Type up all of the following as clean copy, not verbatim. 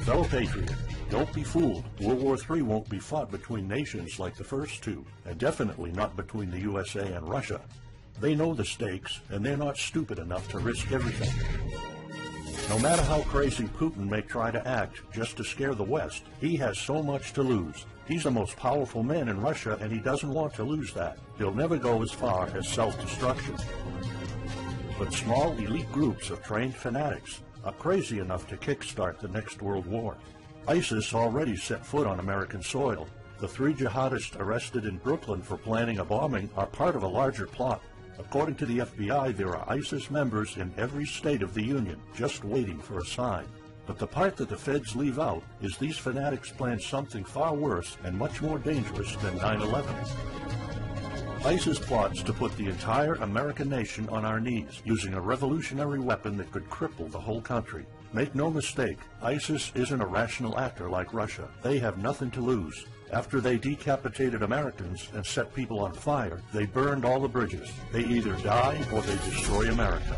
Fellow patriot, don't be fooled. World War III won't be fought between nations like the first two, and definitely not between the USA and Russia. They know the stakes, and they're not stupid enough to risk everything. No matter how crazy Putin may try to act just to scare the West, he has so much to lose. He's the most powerful man in Russia, and he doesn't want to lose that. He'll never go as far as self-destruction. But small elite groups of trained fanatics are crazy enough to kickstart the next world war. ISIS already set foot on American soil. The 3 jihadists arrested in Brooklyn for planning a bombing are part of a larger plot. According to the FBI, there are ISIS members in every state of the Union, just waiting for a sign. But the part that the feds leave out is these fanatics plan something far worse and much more dangerous than 9/11. ISIS plots to put the entire American nation on our knees, using a revolutionary weapon that could cripple the whole country. Make no mistake, ISIS isn't a rational actor like Russia. They have nothing to lose. After they decapitated Americans and set people on fire, they burned all the bridges. They either die or they destroy America.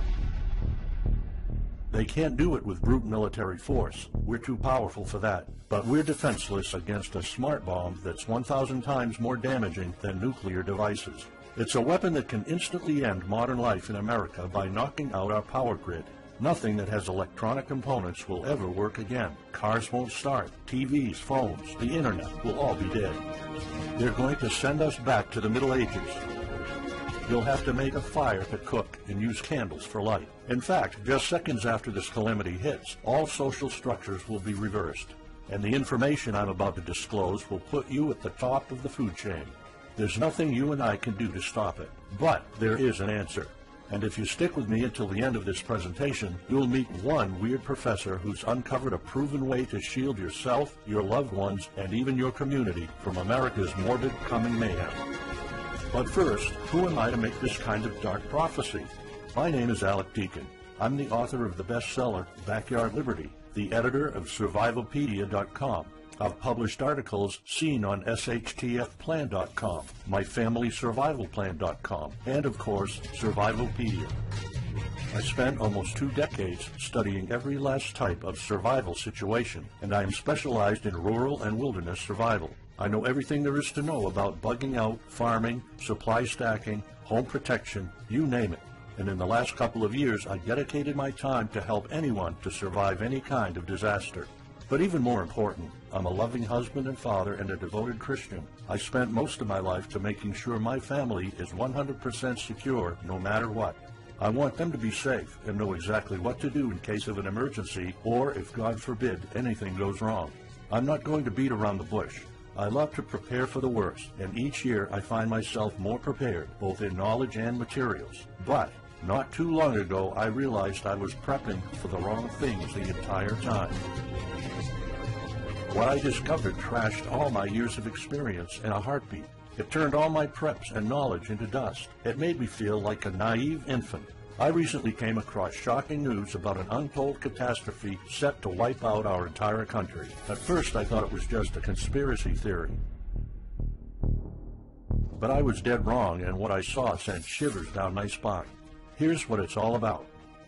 They can't do it with brute military force. We're too powerful for that. But we're defenseless against a smart bomb that's 1,000 times more damaging than nuclear devices. It's a weapon that can instantly end modern life in America by knocking out our power grid. Nothing that has electronic components will ever work again. Cars won't start. TVs, phones, the internet will all be dead. They're going to send us back to the Middle Ages. You'll have to make a fire to cook and use candles for light. In fact, just seconds after this calamity hits, all social structures will be reversed. And the information I'm about to disclose will put you at the top of the food chain. There's nothing you and I can do to stop it. But there is an answer. And if you stick with me until the end of this presentation, you'll meet one weird professor who's uncovered a proven way to shield yourself, your loved ones, and even your community from America's morbid coming mayhem. But first, who am I to make this kind of dark prophecy? My name is Alec Deacon. I'm the author of the bestseller, Backyard Liberty, the editor of Survivalpedia.com. I've published articles seen on SHTFplan.com, MyFamilySurvivalPlan.com, and of course, Survivalpedia. I spent almost 2 decades studying every last type of survival situation, and I am specialized in rural and wilderness survival. I know everything there is to know about bugging out, farming, supply stacking, home protection, you name it. And in the last couple of years, I dedicated my time to help anyone to survive any kind of disaster. But even more important, I'm a loving husband and father and a devoted Christian. I spent most of my life to making sure my family is 100% secure no matter what. I want them to be safe and know exactly what to do in case of an emergency or, if God forbid, anything goes wrong. I'm not going to beat around the bush. I love to prepare for the worst, and each year I find myself more prepared, both in knowledge and materials. But not too long ago, I realized I was prepping for the wrong things the entire time. What I discovered trashed all my years of experience in a heartbeat. It turned all my preps and knowledge into dust. It made me feel like a naive infant. I recently came across shocking news about an untold catastrophe set to wipe out our entire country. At first, I thought it was just a conspiracy theory. But I was dead wrong, and what I saw sent shivers down my spine. Here's what it's all about.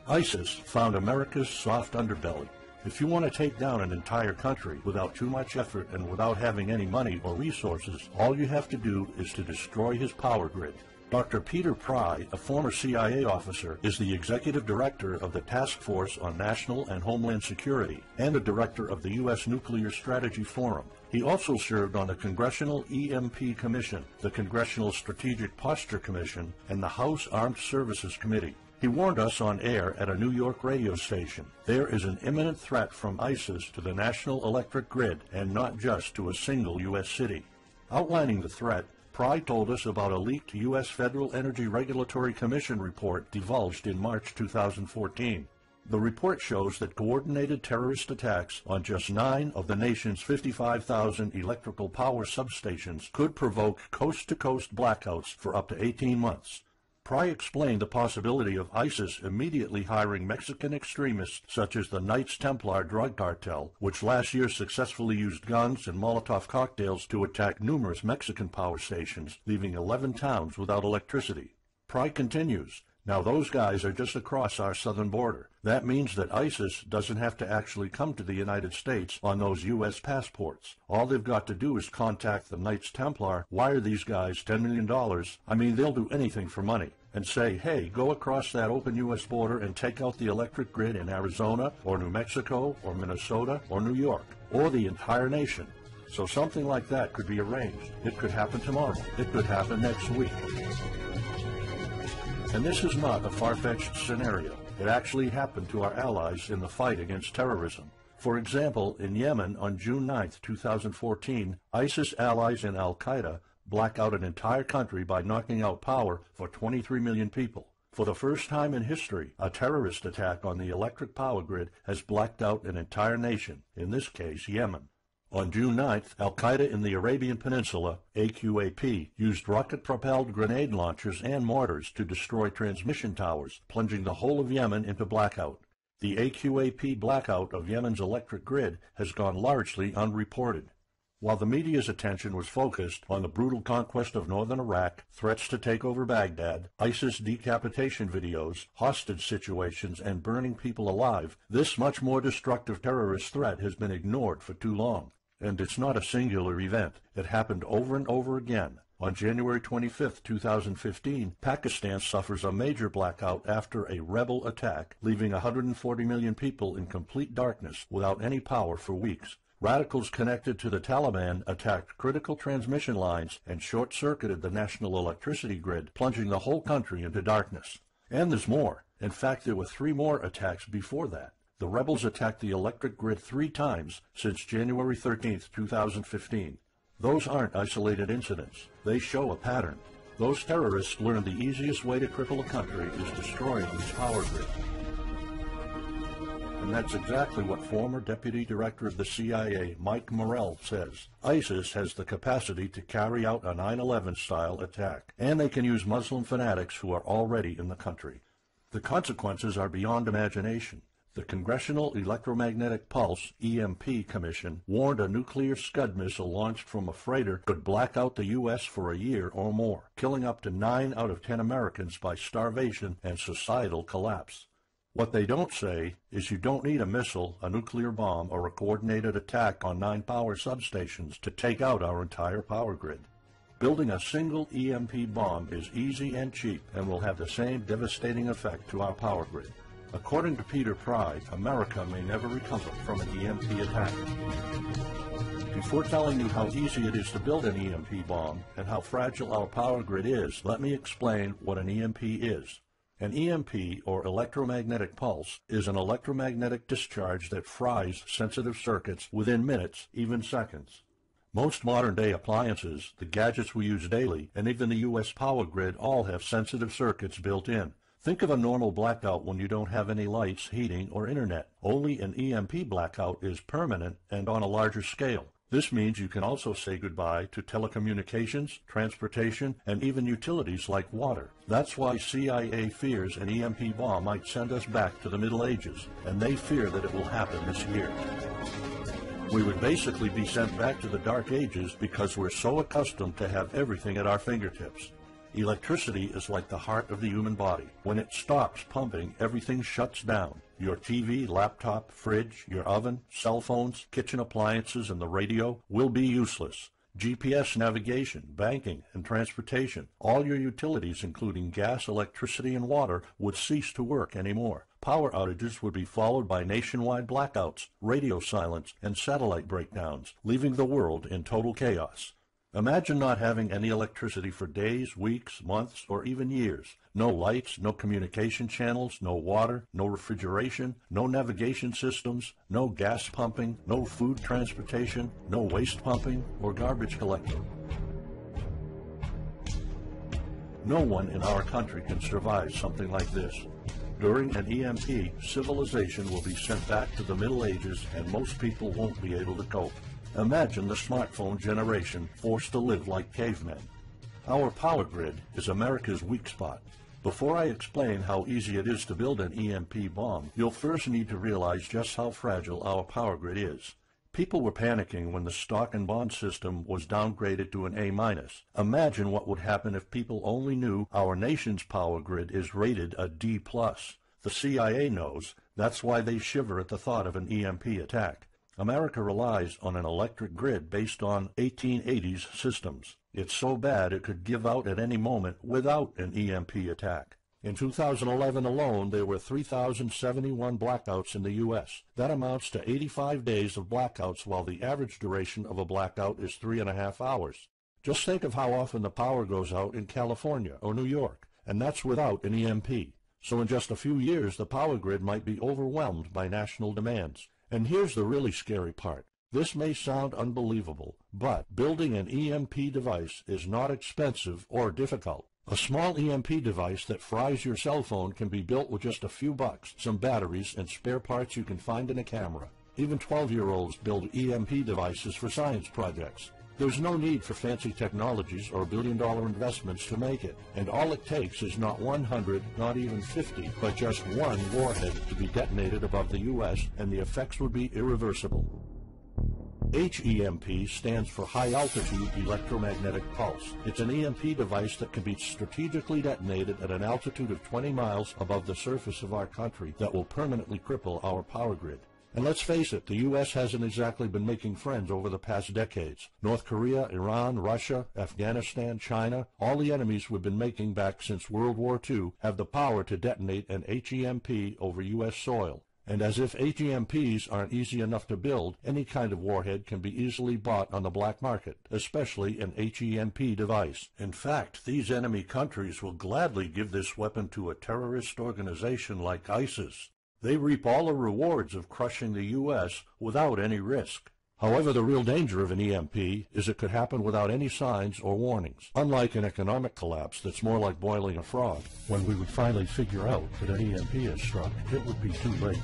ISIS found America's soft underbelly. If you want to take down an entire country without too much effort and without having any money or resources, all you have to do is to destroy his power grid. Dr. Peter Pry, a former CIA officer, is the executive director of the Task Force on National and Homeland Security and the director of the U.S. Nuclear Strategy Forum. He also served on the Congressional EMP Commission, the Congressional Strategic Posture Commission, and the House Armed Services Committee. He warned us on air at a New York radio station. There is an imminent threat from ISIS to the national electric grid, and not just to a single U.S. city. Outlining the threat, Pry told us about a leaked U.S. Federal Energy Regulatory Commission report divulged in March 2014. The report shows that coordinated terrorist attacks on just 9 of the nation's 55,000 electrical power substations could provoke coast-to-coast blackouts for up to 18 months. Pry explained the possibility of ISIS immediately hiring Mexican extremists such as the Knights Templar drug cartel, which last year successfully used guns and Molotov cocktails to attack numerous Mexican power stations, leaving 11 towns without electricity. Pry continues, Now those guys are just across our southern border. That means that ISIS doesn't have to actually come to the United States on those U.S. passports. All they've got to do is contact the Knights Templar, wire these guys $10 million, I mean they'll do anything for money, and say, hey, go across that open U.S. border and take out the electric grid in Arizona or New Mexico or Minnesota or New York or the entire nation. So something like that could be arranged. It could happen tomorrow. It could happen next week. And this is not a far-fetched scenario. It actually happened to our allies in the fight against terrorism. For example, in Yemen on June 9, 2014, ISIS allies in al-Qaeda black out an entire country by knocking out power for 23 million people. For the first time in history, a terrorist attack on the electric power grid has blacked out an entire nation, in this case Yemen. On June 9th, al-Qaeda in the Arabian Peninsula, AQAP, used rocket-propelled grenade launchers and mortars to destroy transmission towers, plunging the whole of Yemen into blackout. The AQAP blackout of Yemen's electric grid has gone largely unreported. While the media's attention was focused on the brutal conquest of northern Iraq, threats to take over Baghdad, ISIS decapitation videos, hostage situations, and burning people alive, this much more destructive terrorist threat has been ignored for too long. And it's not a singular event. It happened over and over again. On January 25, 2015, Pakistan suffers a major blackout after a rebel attack, leaving 140 million people in complete darkness without any power for weeks. Radicals connected to the Taliban attacked critical transmission lines and short-circuited the national electricity grid, plunging the whole country into darkness. And there's more. In fact, there were 3 more attacks before that. The rebels attacked the electric grid 3 times since January 13, 2015. Those aren't isolated incidents. They show a pattern. Those terrorists learned the easiest way to cripple a country is destroying its power grid. And that's exactly what former Deputy Director of the CIA, Mike Morrell, says. ISIS has the capacity to carry out a 9/11-style attack, and they can use Muslim fanatics who are already in the country. The consequences are beyond imagination. The Congressional Electromagnetic Pulse, EMP, Commission warned a nuclear Scud missile launched from a freighter could black out the U.S. for a year or more, killing up to 9 out of 10 Americans by starvation and societal collapse. What they don't say is you don't need a missile, a nuclear bomb, or a coordinated attack on 9 power substations to take out our entire power grid. Building a single EMP bomb is easy and cheap and will have the same devastating effect to our power grid. According to Peter Pry, America may never recover from an EMP attack. Before telling you how easy it is to build an EMP bomb and how fragile our power grid is, let me explain what an EMP is. An EMP, or electromagnetic pulse, is an electromagnetic discharge that fries sensitive circuits within minutes, even seconds. Most modern-day appliances, the gadgets we use daily, and even the U.S. power grid all have sensitive circuits built in. Think of a normal blackout when you don't have any lights, heating, or internet. Only an EMP blackout is permanent and on a larger scale. This means you can also say goodbye to telecommunications, transportation, and even utilities like water. That's why CIA fears an EMP bomb might send us back to the Middle Ages, and they fear that it will happen this year. We would basically be sent back to the Dark Ages because we're so accustomed to have everything at our fingertips. Electricity is like the heart of the human body. When it stops pumping, everything shuts down. Your TV, laptop, fridge, your oven, cell phones, kitchen appliances, and the radio will be useless. GPS navigation, banking, and transportation, all your utilities, including gas, electricity, and water, would cease to work anymore. Power outages would be followed by nationwide blackouts, radio silence, and satellite breakdowns, leaving the world in total chaos. Imagine not having any electricity for days, weeks, months, or even years. No lights, no communication channels, no water, no refrigeration, no navigation systems, no gas pumping, no food transportation, no waste pumping, or garbage collecting. No one in our country can survive something like this. During an EMP, civilization will be sent back to the Middle Ages and most people won't be able to cope. Imagine the smartphone generation forced to live like cavemen. Our power grid is America's weak spot. Before I explain how easy it is to build an EMP bomb, you'll first need to realize just how fragile our power grid is. People were panicking when the stock and bond system was downgraded to an A-. Imagine what would happen if people only knew our nation's power grid is rated a D+. The CIA knows. That's why they shiver at the thought of an EMP attack. America relies on an electric grid based on 1880s systems. It's so bad it could give out at any moment without an EMP attack. In 2011 alone, there were 3,071 blackouts in the U.S. That amounts to 85 days of blackouts, while the average duration of a blackout is 3.5 hours. Just think of how often the power goes out in California or New York, and that's without an EMP. So in just a few years, the power grid might be overwhelmed by national demands. And here's the really scary part. This may sound unbelievable, but building an EMP device is not expensive or difficult. A small EMP device that fries your cell phone can be built with just a few bucks, some batteries, and spare parts you can find in a camera. Even 12-year-olds build EMP devices for science projects. There's no need for fancy technologies or billion-dollar investments to make it, and all it takes is not 100, not even 50, but just one warhead to be detonated above the U.S., and the effects would be irreversible. HEMP stands for High Altitude Electromagnetic Pulse. It's an EMP device that can be strategically detonated at an altitude of 20 miles above the surface of our country that will permanently cripple our power grid. And let's face it, the U.S. hasn't exactly been making friends over the past decades. North Korea, Iran, Russia, Afghanistan, China, all the enemies we've been making back since World War II have the power to detonate an HEMP over U.S. soil. And as if HEMPs aren't easy enough to build, any kind of warhead can be easily bought on the black market, especially an HEMP device. In fact, these enemy countries will gladly give this weapon to a terrorist organization like ISIS. They reap all the rewards of crushing the U.S. without any risk. However, the real danger of an EMP is it could happen without any signs or warnings. Unlike an economic collapse that's more like boiling a frog, when we would finally figure out that an EMP has struck, it would be too late.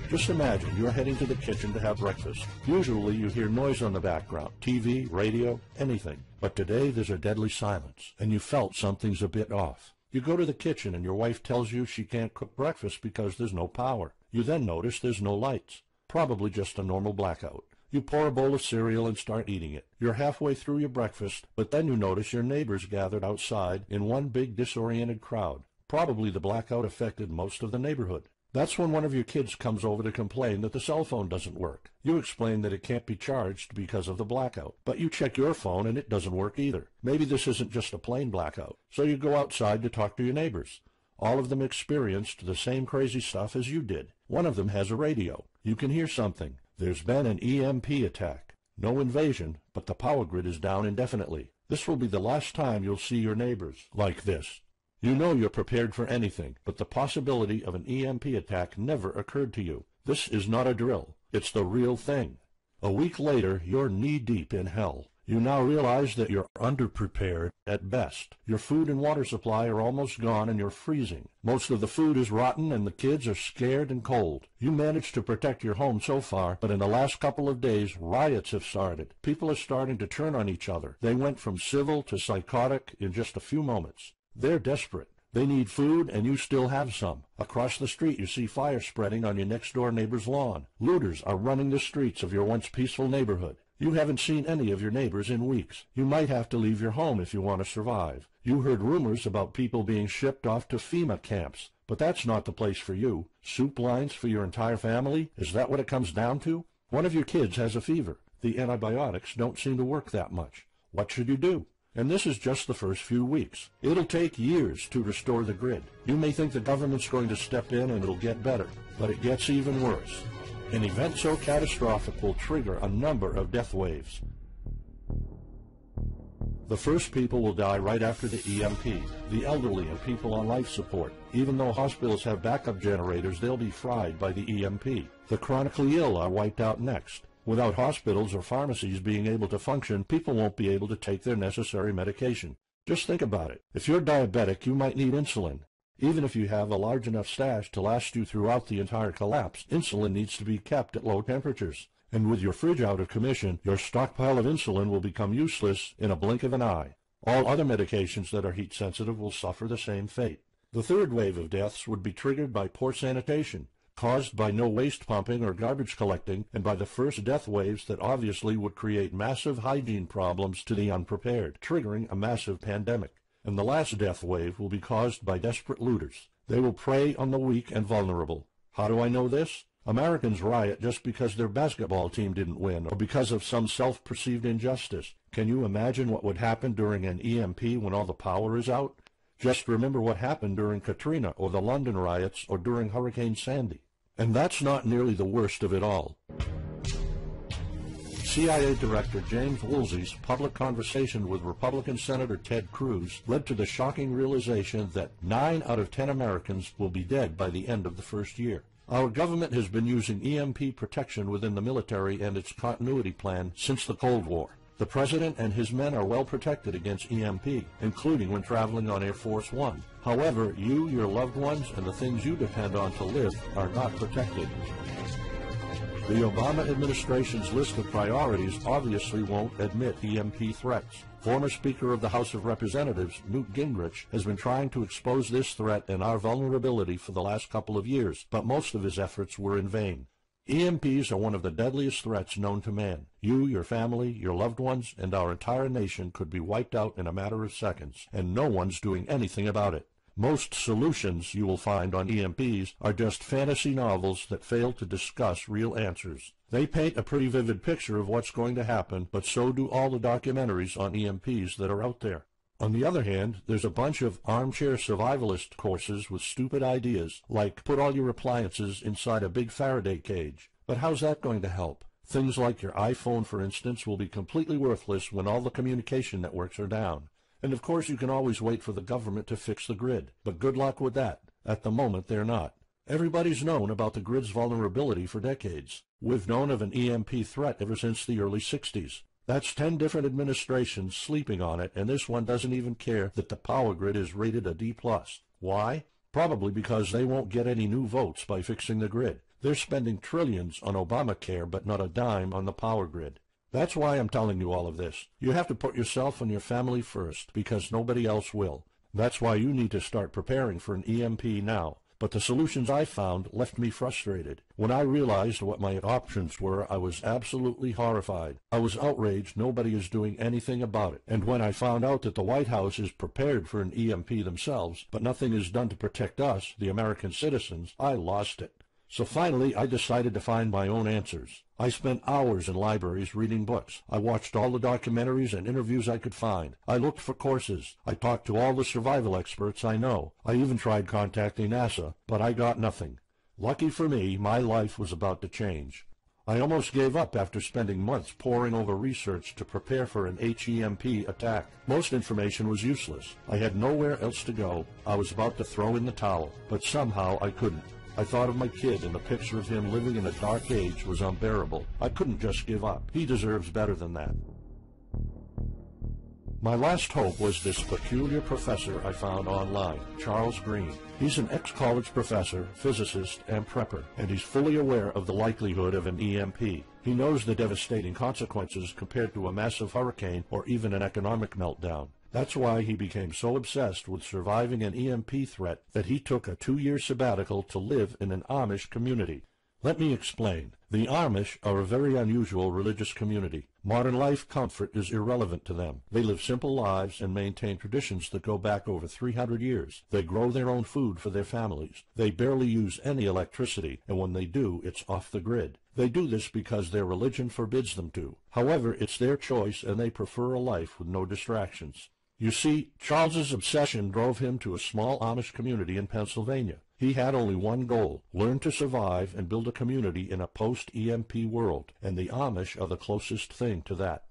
Just imagine you're heading to the kitchen to have breakfast. Usually you hear noise on the background, TV, radio, anything. But today there's a deadly silence, and you felt something's a bit off. You go to the kitchen and your wife tells you she can't cook breakfast because there's no power. You then notice there's no lights. Probably just a normal blackout. You pour a bowl of cereal and start eating it. You're halfway through your breakfast, but then you notice your neighbors gathered outside in one big disoriented crowd. Probably the blackout affected most of the neighborhood. That's when one of your kids comes over to complain that the cell phone doesn't work. You explain that it can't be charged because of the blackout, but you check your phone and it doesn't work either. Maybe this isn't just a plain blackout, so you go outside to talk to your neighbors. All of them experienced the same crazy stuff as you did. One of them has a radio. You can hear something. There's been an EMP attack. No invasion, but the power grid is down indefinitely. This will be the last time you'll see your neighbors like this. You know you're prepared for anything, but the possibility of an EMP attack never occurred to you. This is not a drill. It's the real thing. A week later, you're knee-deep in hell. You now realize that you're underprepared at best. Your food and water supply are almost gone and you're freezing. Most of the food is rotten and the kids are scared and cold. You managed to protect your home so far, but in the last couple of days, riots have started. People are starting to turn on each other. They went from civil to psychotic in just a few moments. They're desperate. They need food, and you still have some. Across the street, you see fire spreading on your next-door neighbor's lawn. Looters are running the streets of your once peaceful neighborhood. You haven't seen any of your neighbors in weeks. You might have to leave your home if you want to survive. You heard rumors about people being shipped off to FEMA camps, but that's not the place for you. Soup lines for your entire family? Is that what it comes down to? One of your kids has a fever. The antibiotics don't seem to work that much. What should you do? And this is just the first few weeks. It'll take years to restore the grid. You may think the government's going to step in and it'll get better, but it gets even worse. An event so catastrophic will trigger a number of death waves. The first people will die right after the EMP, the elderly and people on life support. Even though hospitals have backup generators, they'll be fried by the EMP. The chronically ill are wiped out next. Without hospitals or pharmacies being able to function, people won't be able to take their necessary medication. Just think about it. If you're diabetic, you might need insulin. Even if you have a large enough stash to last you throughout the entire collapse, insulin needs to be kept at low temperatures. And with your fridge out of commission, your stockpile of insulin will become useless in a blink of an eye. All other medications that are heat sensitive will suffer the same fate. The third wave of deaths would be triggered by poor sanitation. caused by no waste pumping or garbage collecting, and by the first death waves that obviously would create massive hygiene problems to the unprepared, triggering a massive pandemic. And the last death wave will be caused by desperate looters. They will prey on the weak and vulnerable. How do I know this? Americans riot just because their basketball team didn't win, or because of some self-perceived injustice. Can you imagine what would happen during an EMP when all the power is out? Just remember what happened during Katrina, or the London riots, or during Hurricane Sandy. And that's not nearly the worst of it all. CIA Director James Woolsey's public conversation with Republican Senator Ted Cruz led to the shocking realization that 9 out of 10 Americans will be dead by the end of the first year. Our government has been using EMP protection within the military and its continuity plan since the Cold War. The President and his men are well protected against EMP, including when traveling on Air Force One. However, you, your loved ones, and the things you depend on to live are not protected. The Obama administration's list of priorities obviously won't admit EMP threats. Former Speaker of the House of Representatives, Newt Gingrich, has been trying to expose this threat and our vulnerability for the last couple of years, but most of his efforts were in vain. EMPs are one of the deadliest threats known to man. You, your family, your loved ones, and our entire nation could be wiped out in a matter of seconds, and no one's doing anything about it. Most solutions you will find on EMPs are just fantasy novels that fail to discuss real answers. They paint a pretty vivid picture of what's going to happen, but so do all the documentaries on EMPs that are out there. On the other hand, there's a bunch of armchair survivalist courses with stupid ideas, like put all your appliances inside a big Faraday cage. But how's that going to help? Things like your iPhone, for instance, will be completely worthless when all the communication networks are down. And of course you can always wait for the government to fix the grid, but good luck with that. At the moment they're not. Everybody's known about the grid's vulnerability for decades. We've known of an EMP threat ever since the early 60s. That's 10 different administrations sleeping on it, and this one doesn't even care that the power grid is rated a D+. Why? Probably because they won't get any new votes by fixing the grid. They're spending trillions on Obamacare, but not a dime on the power grid. That's why I'm telling you all of this. You have to put yourself and your family first, because nobody else will. That's why you need to start preparing for an EMP now. But the solutions I found left me frustrated. When I realized what my options were, I was absolutely horrified. I was outraged nobody is doing anything about it. And when I found out that the White House is prepared for an EMP themselves, but nothing is done to protect us, the American citizens, I lost it. So finally, I decided to find my own answers. I spent hours in libraries reading books. I watched all the documentaries and interviews I could find. I looked for courses. I talked to all the survival experts I know. I even tried contacting NASA, but I got nothing. Lucky for me, my life was about to change. I almost gave up after spending months poring over research to prepare for an HEMP attack. Most information was useless. I had nowhere else to go. I was about to throw in the towel, but somehow I couldn't. I thought of my kid, and the picture of him living in a dark age was unbearable. I couldn't just give up. He deserves better than that. My last hope was this peculiar professor I found online, Charles Green. He's an ex-college professor, physicist, and prepper, and he's fully aware of the likelihood of an EMP. He knows the devastating consequences compared to a massive hurricane or even an economic meltdown. That's why he became so obsessed with surviving an EMP threat that he took a 2-year sabbatical to live in an Amish community. Let me explain. The Amish are a very unusual religious community. Modern life comfort is irrelevant to them. They live simple lives and maintain traditions that go back over 300 years. They grow their own food for their families. They barely use any electricity, and when they do, it's off the grid. They do this because their religion forbids them to. However, it's their choice, and they prefer a life with no distractions. You see, Charles's obsession drove him to a small Amish community in Pennsylvania. He had only one goal: learn to survive and build a community in a post-EMP world, and the Amish are the closest thing to that.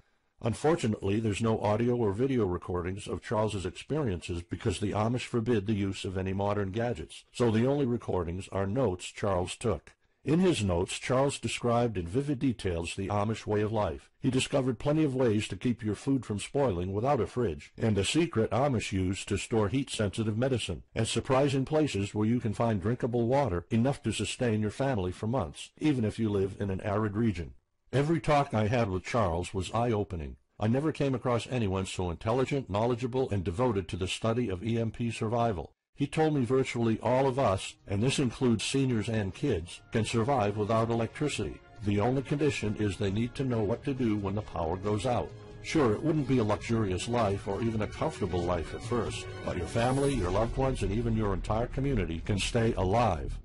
Unfortunately, there's no audio or video recordings of Charles's experiences because the Amish forbid the use of any modern gadgets, so the only recordings are notes Charles took. In his notes, Charles described in vivid details the Amish way of life. He discovered plenty of ways to keep your food from spoiling without a fridge, and a secret Amish use to store heat-sensitive medicine, and surprising places where you can find drinkable water enough to sustain your family for months, even if you live in an arid region. Every talk I had with Charles was eye-opening. I never came across anyone so intelligent, knowledgeable, and devoted to the study of EMP survival. He told me virtually all of us, and this includes seniors and kids, can survive without electricity. The only condition is they need to know what to do when the power goes out. Sure, it wouldn't be a luxurious life or even a comfortable life at first, but your family, your loved ones, and even your entire community can stay alive.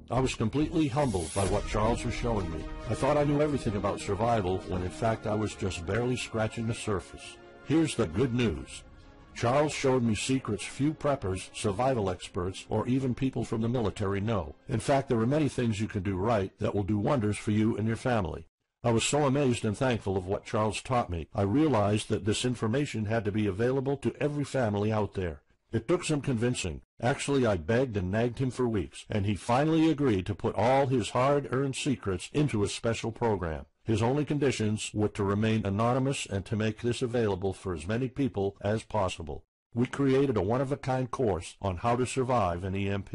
I was completely humbled by what Charles was showing me. I thought I knew everything about survival when in fact I was just barely scratching the surface. Here's the good news. Charles showed me secrets few preppers, survival experts, or even people from the military know. In fact, there are many things you can do right that will do wonders for you and your family. I was so amazed and thankful of what Charles taught me. I realized that this information had to be available to every family out there. It took some convincing. Actually, I begged and nagged him for weeks, and he finally agreed to put all his hard-earned secrets into a special program. His only conditions were to remain anonymous and to make this available for as many people as possible. We created a one-of-a-kind course on how to survive an EMP.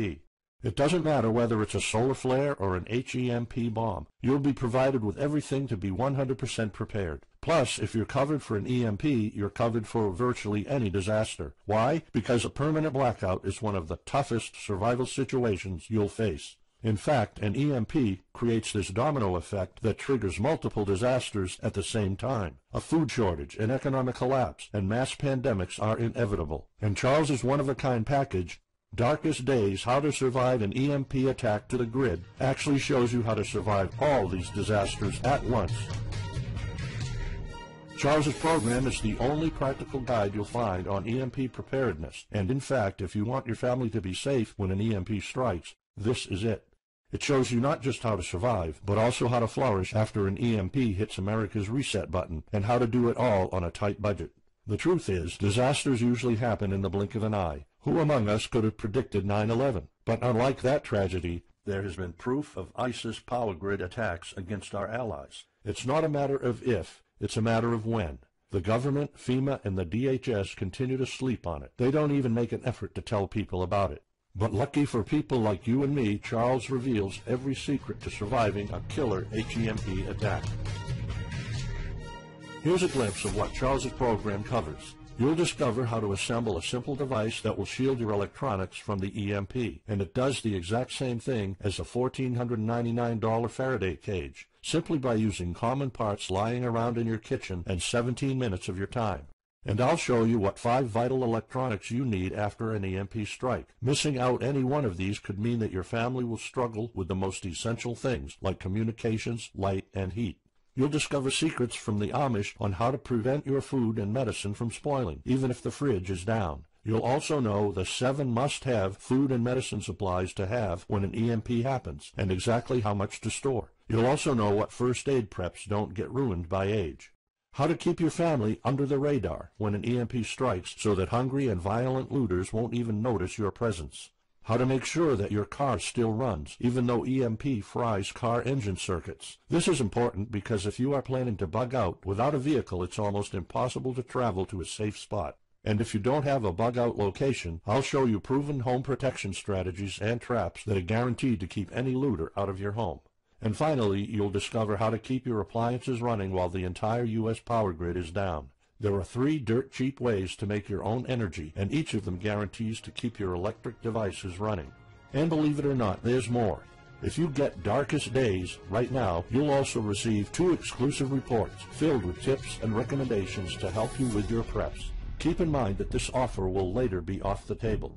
It doesn't matter whether it's a solar flare or an HEMP bomb. You'll be provided with everything to be 100% prepared. Plus, if you're covered for an EMP, you're covered for virtually any disaster. Why? Because a permanent blackout is one of the toughest survival situations you'll face. In fact, an EMP creates this domino effect that triggers multiple disasters at the same time. A food shortage, an economic collapse, and mass pandemics are inevitable. And Charles's one-of-a-kind package, Darkest Days, How to Survive an EMP Attack to the Grid, actually shows you how to survive all these disasters at once. Charles's program is the only practical guide you'll find on EMP preparedness, and in fact, if you want your family to be safe when an EMP strikes, this is it. It shows you not just how to survive, but also how to flourish after an EMP hits America's reset button, and how to do it all on a tight budget. The truth is, disasters usually happen in the blink of an eye. Who among us could have predicted 9/11? But unlike that tragedy, there has been proof of ISIS power grid attacks against our allies. It's not a matter of if, it's a matter of when. The government, FEMA, and the DHS continue to sleep on it. They don't even make an effort to tell people about it. But lucky for people like you and me, Charles reveals every secret to surviving a killer HEMP attack. Here's a glimpse of what Charles's program covers. You'll discover how to assemble a simple device that will shield your electronics from the EMP, and it does the exact same thing as a $1,499 Faraday cage, simply by using common parts lying around in your kitchen and 17 minutes of your time. And I'll show you what 5 vital electronics you need after an EMP strike. Missing out any one of these could mean that your family will struggle with the most essential things like communications, light, and heat. You'll discover secrets from the Amish on how to prevent your food and medicine from spoiling, even if the fridge is down. You'll also know the 7 must-have food and medicine supplies to have when an EMP happens, and exactly how much to store. You'll also know what first aid preps don't get ruined by age. How to keep your family under the radar when an EMP strikes so that hungry and violent looters won't even notice your presence. How to make sure that your car still runs, even though EMP fries car engine circuits. This is important because if you are planning to bug out, without a vehicle it's almost impossible to travel to a safe spot. And if you don't have a bug-out location, I'll show you proven home protection strategies and traps that are guaranteed to keep any looter out of your home. And finally, you'll discover how to keep your appliances running while the entire U.S. power grid is down. There are 3 dirt-cheap ways to make your own energy, and each of them guarantees to keep your electric devices running. And believe it or not, there's more. If you get Darkest Days right now, you'll also receive 2 exclusive reports filled with tips and recommendations to help you with your preps. Keep in mind that this offer will later be off the table.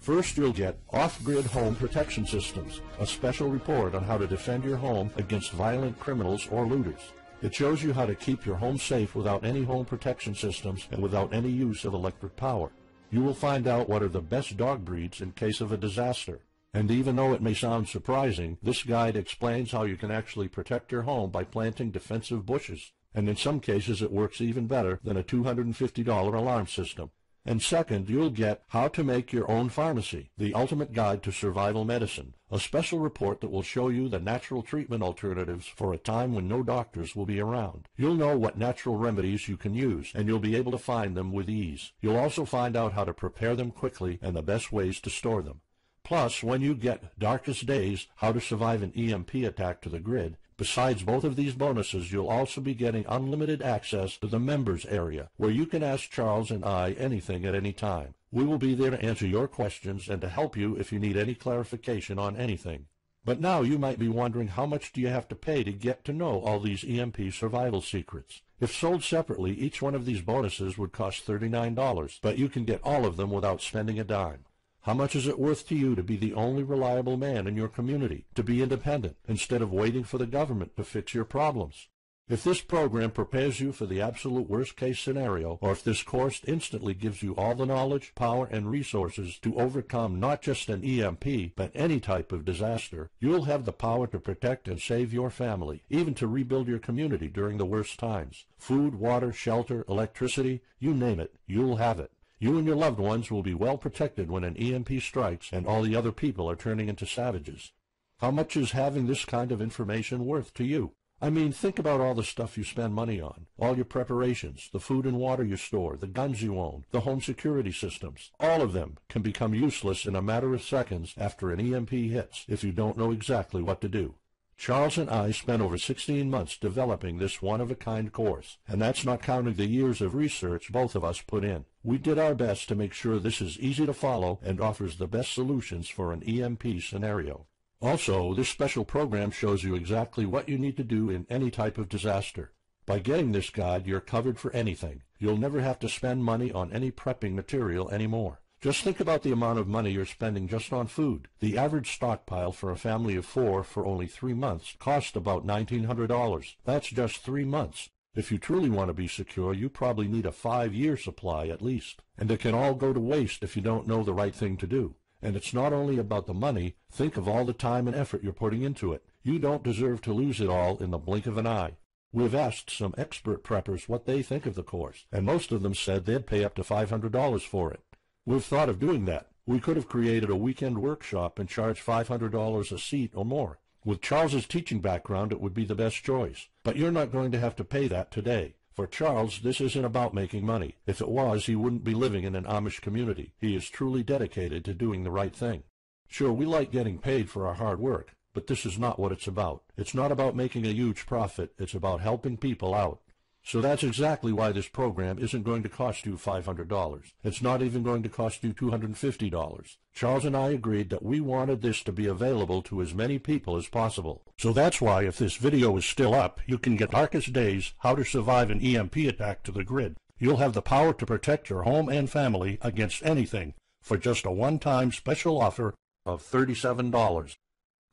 First, you'll get Off-Grid Home Protection Systems, a special report on how to defend your home against violent criminals or looters. It shows you how to keep your home safe without any home protection systems and without any use of electric power. You will find out what are the best dog breeds in case of a disaster. And even though it may sound surprising, this guide explains how you can actually protect your home by planting defensive bushes. And in some cases it works even better than a $250 alarm system. And second, you'll get How to Make Your Own Pharmacy, the ultimate guide to survival medicine, a special report that will show you the natural treatment alternatives for a time when no doctors will be around. You'll know what natural remedies you can use, and you'll be able to find them with ease. You'll also find out how to prepare them quickly and the best ways to store them. Plus, when you get Darkest Days, How to Survive an EMP Attack to the Grid, Besides both of these bonuses, you'll also be getting unlimited access to the members area, where you can ask Charles and I anything at any time. We will be there to answer your questions and to help you if you need any clarification on anything. But now you might be wondering, how much do you have to pay to get to know all these EMP survival secrets? If sold separately, each one of these bonuses would cost $39, but you can get all of them without spending a dime. How much is it worth to you to be the only reliable man in your community, to be independent, instead of waiting for the government to fix your problems? If this program prepares you for the absolute worst-case scenario, or if this course instantly gives you all the knowledge, power, and resources to overcome not just an EMP, but any type of disaster, you'll have the power to protect and save your family, even to rebuild your community during the worst times. Food, water, shelter, electricity, you name it, you'll have it. You and your loved ones will be well protected when an EMP strikes and all the other people are turning into savages. How much is having this kind of information worth to you? I mean, think about all the stuff you spend money on, all your preparations, the food and water you store, the guns you own, the home security systems. All of them can become useless in a matter of seconds after an EMP hits if you don't know exactly what to do. Charles and I spent over 16 months developing this one-of-a-kind course, and that's not counting the years of research both of us put in. We did our best to make sure this is easy to follow and offers the best solutions for an EMP scenario. Also, this special program shows you exactly what you need to do in any type of disaster. By getting this guide, you're covered for anything. You'll never have to spend money on any prepping material anymore. Just think about the amount of money you're spending just on food. The average stockpile for a family of 4 for only 3 months costs about $1,900. That's just 3 months. If you truly want to be secure, you probably need a 5-year supply at least. And it can all go to waste if you don't know the right thing to do. And it's not only about the money. Think of all the time and effort you're putting into it. You don't deserve to lose it all in the blink of an eye. We've asked some expert preppers what they think of the course, and most of them said they'd pay up to $500 for it. We've thought of doing that. We could have created a weekend workshop and charged $500 a seat or more. With Charles's teaching background, it would be the best choice. But you're not going to have to pay that today. For Charles, this isn't about making money. If it was, he wouldn't be living in an Amish community. He is truly dedicated to doing the right thing. Sure, we like getting paid for our hard work, but this is not what it's about. It's not about making a huge profit. It's about helping people out. So that's exactly why this program isn't going to cost you $500. It's not even going to cost you $250. Charles and I agreed that we wanted this to be available to as many people as possible. So that's why, if this video is still up, you can get Darkest Days, How to Survive an EMP Attack to the grid. You'll have the power to protect your home and family against anything for just a one-time special offer of $37.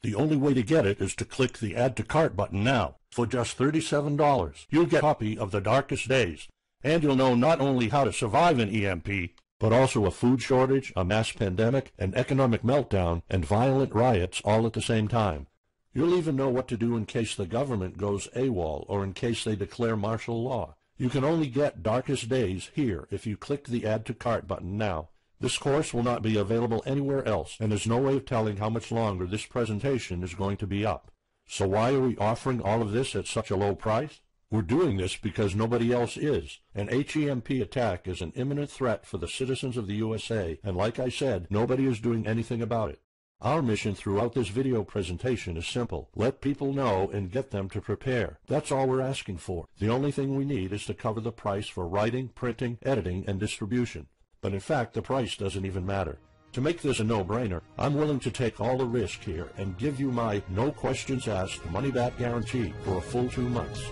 The only way to get it is to click the Add to Cart button now. For just $37, you'll get a copy of The Darkest Days, and you'll know not only how to survive an EMP, but also a food shortage, a mass pandemic, an economic meltdown, and violent riots all at the same time. You'll even know what to do in case the government goes AWOL or in case they declare martial law. You can only get Darkest Days here if you click the Add to Cart button now. This course will not be available anywhere else, and there's no way of telling how much longer this presentation is going to be up. So why are we offering all of this at such a low price? We're doing this because nobody else is. An HEMP attack is an imminent threat for the citizens of the USA, and like I said, nobody is doing anything about it. Our mission throughout this video presentation is simple. Let people know and get them to prepare. That's all we're asking for. The only thing we need is to cover the price for writing, printing, editing, and distribution. But in fact, the price doesn't even matter. To make this a no-brainer, I'm willing to take all the risk here and give you my no questions asked money-back guarantee for a full 2 months.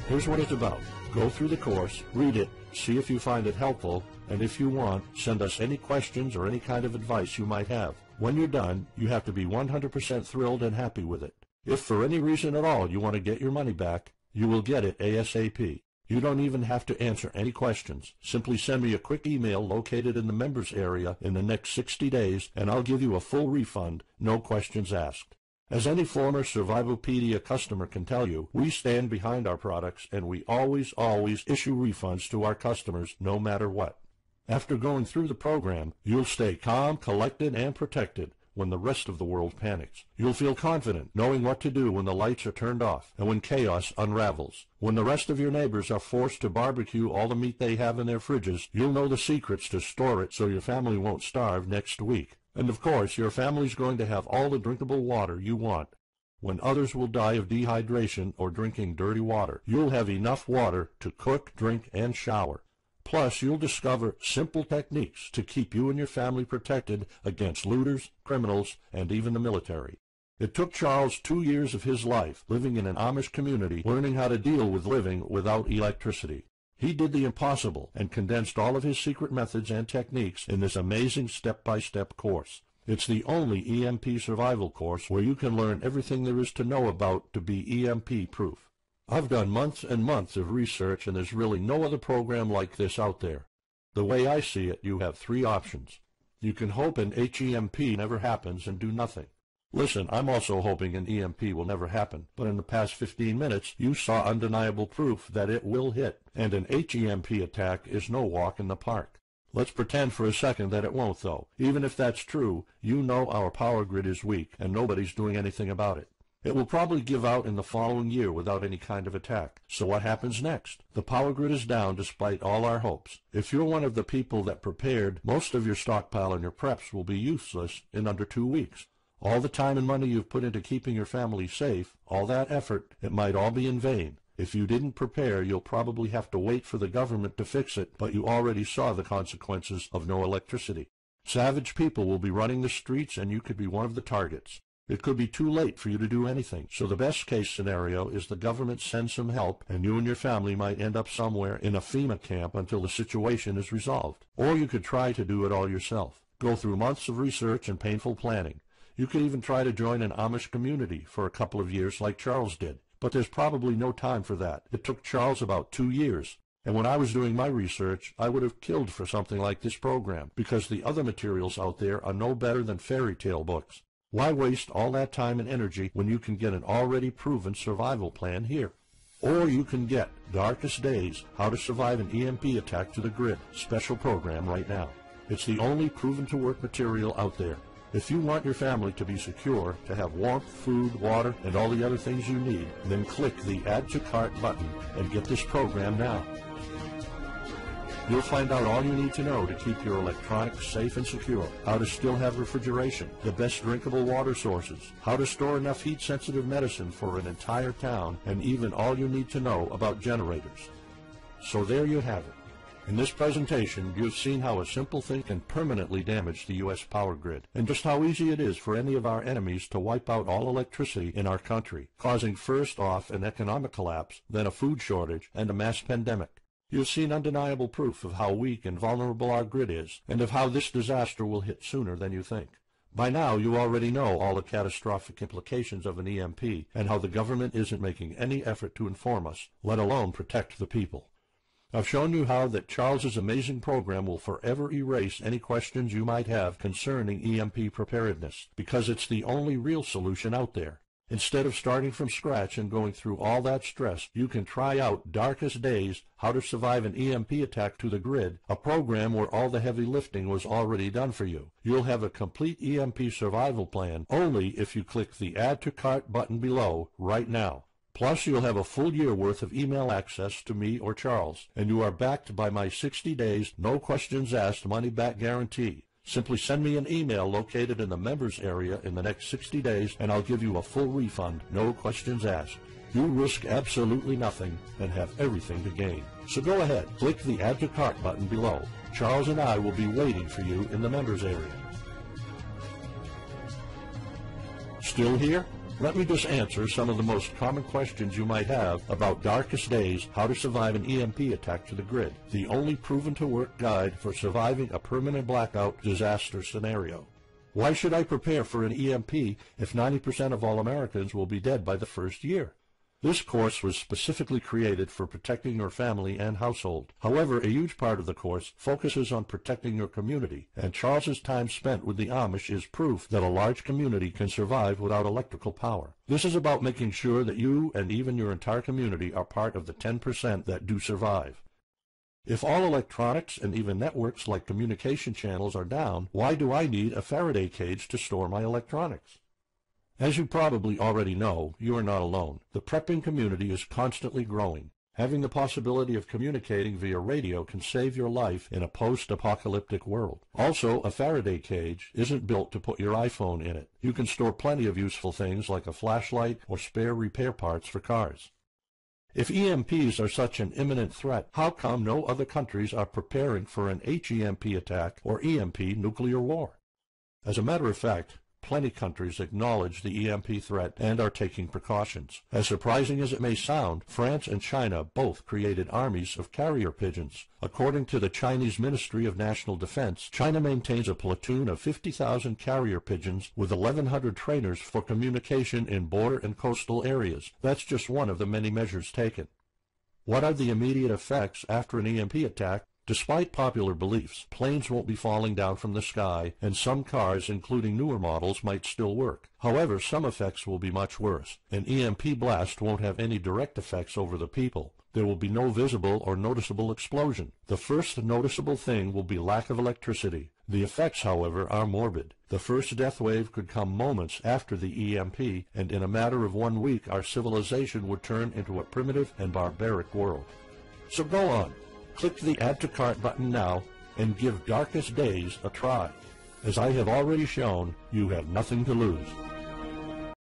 Here's what it's about. Go through the course, read it, see if you find it helpful, and if you want, send us any questions or any kind of advice you might have. When you're done, you have to be 100% thrilled and happy with it. If for any reason at all you want to get your money back, you will get it ASAP. You don't even have to answer any questions. Simply send me a quick email located in the members area in the next 60 days, and I'll give you a full refund, no questions asked. As any former Survivalpedia customer can tell you, we stand behind our products, and we always issue refunds to our customers no matter what. After going through the program, you'll stay calm, collected, and protected when the rest of the world panics. You'll feel confident knowing what to do when the lights are turned off and when chaos unravels. When the rest of your neighbors are forced to barbecue all the meat they have in their fridges, you'll know the secrets to store it so your family won't starve next week. And of course, your family's going to have all the drinkable water you want. When others will die of dehydration or drinking dirty water, you'll have enough water to cook, drink, and shower. Plus, you'll discover simple techniques to keep you and your family protected against looters, criminals, and even the military. It took Charles 2 years of his life living in an Amish community learning how to deal with living without electricity. He did the impossible and condensed all of his secret methods and techniques in this amazing step-by-step course. It's the only EMP survival course where you can learn everything there is to know about to be EMP-proof. I've done months and months of research, and there's really no other program like this out there. The way I see it, you have 3 options. You can hope an HEMP never happens and do nothing. Listen, I'm also hoping an EMP will never happen, but in the past 15 minutes, you saw undeniable proof that it will hit, and an HEMP attack is no walk in the park. Let's pretend for a second that it won't, though. Even if that's true, you know our power grid is weak, and nobody's doing anything about it. It will probably give out in the following year without any kind of attack. So what happens next? The power grid is down despite all our hopes. If you're one of the people that prepared, most of your stockpile and your preps will be useless in under 2 weeks. All the time and money you've put into keeping your family safe, all that effort, it might all be in vain. If you didn't prepare, you'll probably have to wait for the government to fix it, but you already saw the consequences of no electricity. Savage people will be running the streets, and you could be one of the targets. It could be too late for you to do anything, so the best-case scenario is the government sends some help, and you and your family might end up somewhere in a FEMA camp until the situation is resolved. Or you could try to do it all yourself. Go through months of research and painful planning. You could even try to join an Amish community for a couple of years like Charles did. But there's probably no time for that. It took Charles about 2 years. And when I was doing my research, I would have killed for something like this program, because the other materials out there are no better than fairy tale books. Why waste all that time and energy when you can get an already proven survival plan here? Or you can get Darkest Days, How to Survive an EMP Attack to the Grid special program right now. It's the only proven-to-work material out there. If you want your family to be secure, to have warmth, food, water, and all the other things you need, then click the Add to Cart button and get this program now. You'll find out all you need to know to keep your electronics safe and secure, how to still have refrigeration, the best drinkable water sources, how to store enough heat-sensitive medicine for an entire town, and even all you need to know about generators. So there you have it. In this presentation, you've seen how a simple thing can permanently damage the U.S. power grid, and just how easy it is for any of our enemies to wipe out all electricity in our country, causing first off an economic collapse, then a food shortage, and a mass pandemic. You've seen undeniable proof of how weak and vulnerable our grid is, and of how this disaster will hit sooner than you think. By now, you already know all the catastrophic implications of an EMP, and how the government isn't making any effort to inform us, let alone protect the people. I've shown you how that Charles's amazing program will forever erase any questions you might have concerning EMP preparedness, because it's the only real solution out there. Instead of starting from scratch and going through all that stress, you can try out Darkest Days, How to Survive an EMP Attack to the Grid, a program where all the heavy lifting was already done for you. You'll have a complete EMP survival plan only if you click the Add to Cart button below right now. Plus, you'll have a full year worth of email access to me or Charles, and you are backed by my 60 days, no questions asked money-back guarantee. Simply send me an email located in the members area in the next 60 days, and I'll give you a full refund, no questions asked. You risk absolutely nothing and have everything to gain. So go ahead, click the Add to Cart button below. Charles and I will be waiting for you in the members area. Still here? Let me just answer some of the most common questions you might have about Darkest Days, How to Survive an EMP Attack to the Grid, the only proven-to-work guide for surviving a permanent blackout disaster scenario. Why should I prepare for an EMP if 90% of all Americans will be dead by the first year? This course was specifically created for protecting your family and household. However, a huge part of the course focuses on protecting your community, and Charles's time spent with the Amish is proof that a large community can survive without electrical power. This is about making sure that you and even your entire community are part of the 10% that do survive. If all electronics and even networks like communication channels are down, why do I need a Faraday cage to store my electronics? As you probably already know, you are not alone. The prepping community is constantly growing. Having the possibility of communicating via radio can save your life in a post-apocalyptic world. Also, a Faraday cage isn't built to put your iPhone in it. You can store plenty of useful things like a flashlight or spare repair parts for cars. If EMPs are such an imminent threat, how come no other countries are preparing for an HEMP attack or EMP nuclear war? As a matter of fact, plenty countries acknowledge the EMP threat and are taking precautions. As surprising as it may sound, France and China both created armies of carrier pigeons. According to the Chinese Ministry of National Defense, China maintains a platoon of 50,000 carrier pigeons with 1,100 trainers for communication in border and coastal areas. That's just one of the many measures taken. What are the immediate effects after an EMP attack? Despite popular beliefs, planes won't be falling down from the sky, and some cars, including newer models, might still work. However, some effects will be much worse. An EMP blast won't have any direct effects over the people. There will be no visible or noticeable explosion. The first noticeable thing will be lack of electricity. The effects, however, are morbid. The first death wave could come moments after the EMP, and in a matter of 1 week, our civilization would turn into a primitive and barbaric world. So go on. Click the Add to Cart button now and give Darkest Days a try. As I have already shown, you have nothing to lose.